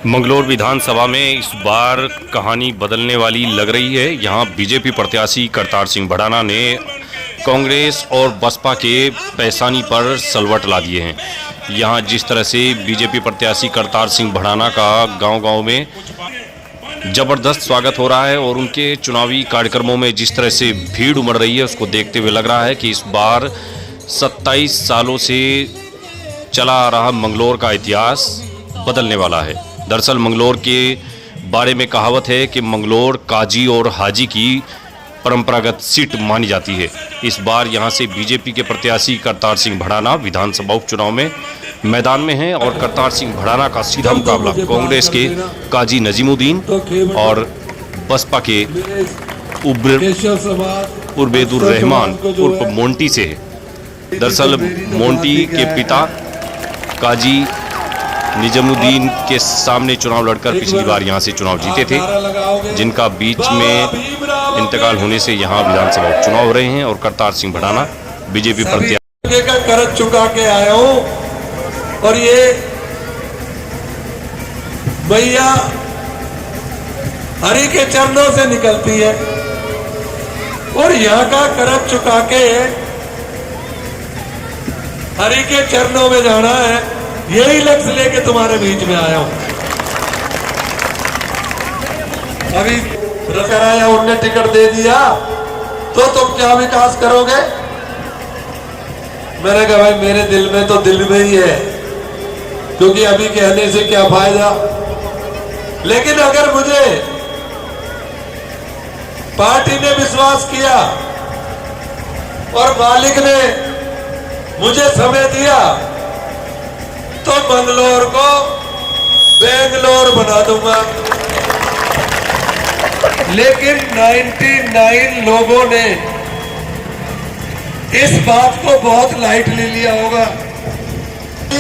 मंगलौर विधानसभा में इस बार कहानी बदलने वाली लग रही है। यहां बीजेपी प्रत्याशी करतार सिंह भड़ाना ने कांग्रेस और बसपा के पैसानी पर सलवट ला दिए हैं। यहां जिस तरह से बीजेपी प्रत्याशी करतार सिंह भड़ाना का गांव-गांव में ज़बरदस्त स्वागत हो रहा है और उनके चुनावी कार्यक्रमों में जिस तरह से भीड़ उमड़ रही है, उसको देखते हुए लग रहा है कि इस बार 27 सालों से चला आ रहा मंगलौर का इतिहास बदलने वाला है। दरअसल मंगलौर के बारे में कहावत है कि मंगलौर काजी और हाजी की परंपरागत सीट मानी जाती है। इस बार यहां से बीजेपी के प्रत्याशी करतार सिंह भड़ाना विधानसभा उपचुनाव में मैदान में हैं और करतार सिंह भड़ाना का सीधा मुकाबला कांग्रेस के काजी नजीमुद्दीन और बसपा के उबैदुर रहमान उर्फ मोंटी से है। दरअसल मोंटी के पिता काजी निजामुद्दीन के सामने चुनाव लड़कर पिछली बार यहां से चुनाव जीते थे, जिनका बीच में इंतकाल होने से यहां विधानसभा उपचुनाव हो रहे हैं और करतार सिंह भड़ाना बीजेपी प्रत्याशी का कर्ज चुका के आया हूं और ये मैया हरि के चरणों से निकलती है और यहाँ का कर्ज चुका के हरि के चरणों में जाना है। यही लक्ष्य लेके तुम्हारे बीच में आया हूं। अभी कराया उनने टिकट दे दिया तो तुम क्या विकास करोगे? मैंने कहा भाई मेरे दिल में तो दिल में ही है, क्योंकि अभी कहने से क्या फायदा। लेकिन अगर मुझे पार्टी ने विश्वास किया और मालिक ने मुझे समय दिया तो मंगलौर को बेंगलोर बना दूंगा। लेकिन 99 लोगों ने इस बात को बहुत लाइटली लिया होगा।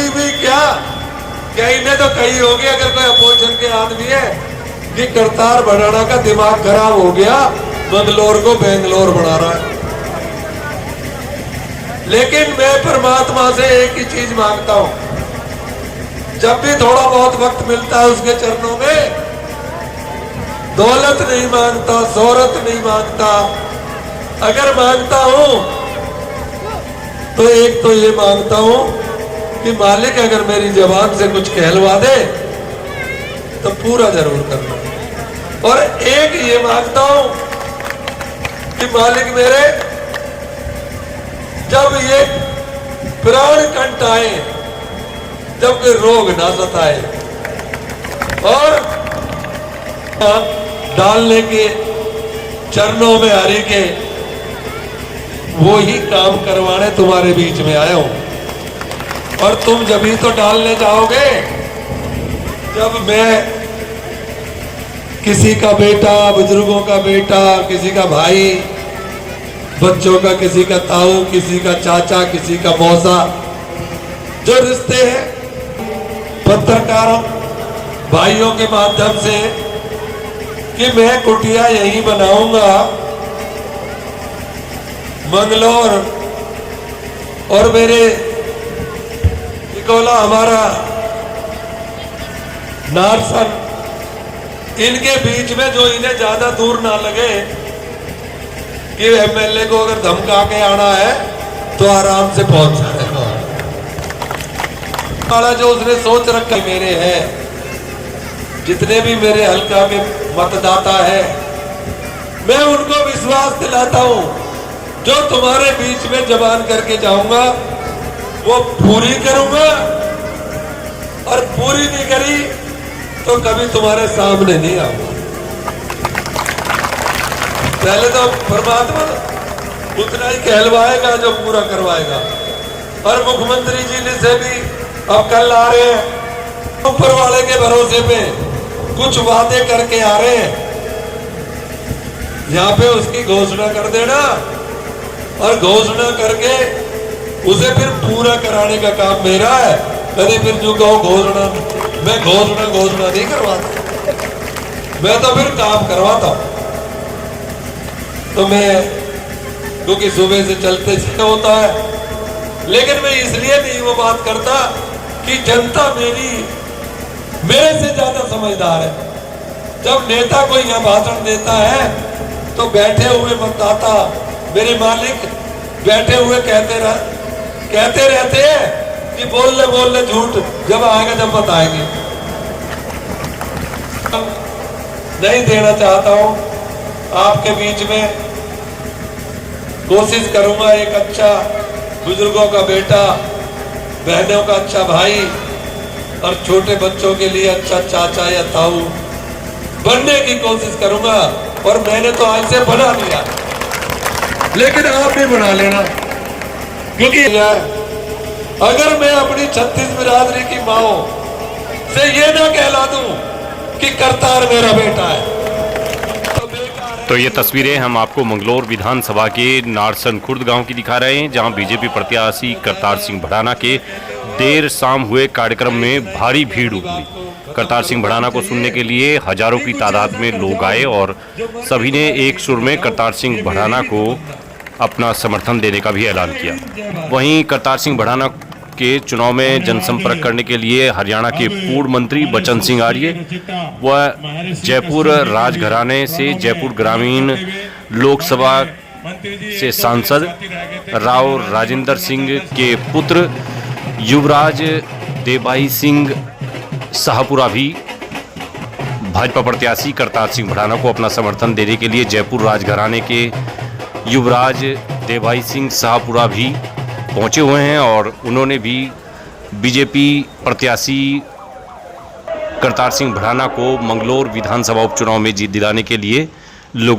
भी क्या कहीं ने तो कही होगी, अगर कोई अपोजिशन के आदमी है, कि करतार भड़ाना का दिमाग खराब हो गया, मंगलौर को बेंगलोर बना रहा है। लेकिन मैं परमात्मा से एक ही चीज मांगता हूं, जब भी थोड़ा बहुत वक्त मिलता है उसके चरणों में, दौलत नहीं मांगता, शोहरत नहीं मांगता। अगर मांगता हूं तो एक तो ये मांगता हूं कि मालिक अगर मेरी जबान से कुछ कहलवा दे तो पूरा जरूर करना। और एक ये मांगता हूं कि मालिक मेरे जब ये प्राण कंठ आए, जब कोई रोग ना सताए और डालने के चरणों में हरि के वो ही काम करवाने तुम्हारे बीच में आया हूं। और तुम जब ही तो डालने जाओगे जब मैं किसी का बेटा, बुजुर्गों का बेटा, किसी का भाई, बच्चों का किसी का ताऊ, किसी का चाचा, किसी का मौसा, जो रिश्ते हैं पत्रकारों भाइयों के माध्यम से कि मैं कुटिया यहीं बनाऊंगा मंगलौर और मेरे टिकोला हमारा नारसन, इनके बीच में जो इन्हें ज्यादा दूर ना लगे कि एमएलए को अगर धमका के आना है तो आराम से पहुंच जाएगा। जो उसने सोच रखा मेरे है, जितने भी मेरे हल्का में मतदाता है, मैं उनको विश्वास दिलाता हूं, जो तुम्हारे बीच में जबान करके जाऊंगा वो पूरी करूंगा, और पूरी नहीं करी तो कभी तुम्हारे सामने नहीं आऊंगा। पहले तो परमात्मा उतना ही कहलवाएगा जो पूरा करवाएगा। और मुख्यमंत्री जी ने से भी अब कल आ रहे हैं, ऊपर वाले के भरोसे पे कुछ वादे करके आ रहे हैं, यहाँ पे उसकी घोषणा कर देना और घोषणा करके उसे फिर पूरा कराने का काम मेरा है। कभी फिर जो कहो घोषणा, मैं घोषणा नहीं करवाता, मैं तो फिर काम करवाता हूं। तो मैं क्योंकि सुबह से चलते होता है, लेकिन मैं इसलिए नहीं वो बात करता कि जनता मेरी मेरे से ज्यादा समझदार है। जब नेता कोई यहाँ भाषण देता है तो बैठे हुए मतदाता, मेरे मालिक बैठे हुए कहते रहते हैं कि बोल ले झूठ, जब आएगा जब बताएंगे। नहीं देना चाहता हूं आपके बीच में, कोशिश करूंगा एक अच्छा बुजुर्गों का बेटा, बहनों का अच्छा भाई और छोटे बच्चों के लिए अच्छा चाचा या ताऊ बनने की कोशिश करूंगा। और मैंने तो आज से बना लिया, लेकिन आप भी बना लेना, क्योंकि अगर मैं अपनी 36 बिरादरी की माओ से ये ना कहला दूं कि करतार मेरा बेटा है तो ये तस्वीरें हम आपको मंगलौर विधानसभा के नारसन खुर्द गांव की दिखा रहे हैं, जहां बीजेपी प्रत्याशी करतार सिंह भड़ाना के देर शाम हुए कार्यक्रम में भारी भीड़ उमड़ी। करतार सिंह भड़ाना को सुनने के लिए हजारों की तादाद में लोग आए और सभी ने एक सुर में करतार सिंह भड़ाना को अपना समर्थन देने का भी ऐलान किया। वहीं करतार सिंह भड़ाना के चुनाव में जनसंपर्क करने के लिए हरियाणा के पूर्व मंत्री बचन सिंह आर्य व जयपुर राजघराने से जयपुर ग्रामीण लोकसभा से सांसद राव राजेंद्र सिंह के पुत्र युवराज देबाई सिंह शाहपुरा भी भाजपा प्रत्याशी करतार सिंह भड़ाना को अपना समर्थन देने के लिए जयपुर राजघराने के युवराज देबाई सिंह शाहपुरा भी पहुंचे हुए हैं और उन्होंने भी बीजेपी प्रत्याशी करतार सिंह भड़ाना को मंगलौर विधानसभा उपचुनाव में जीत दिलाने के लिए लोगों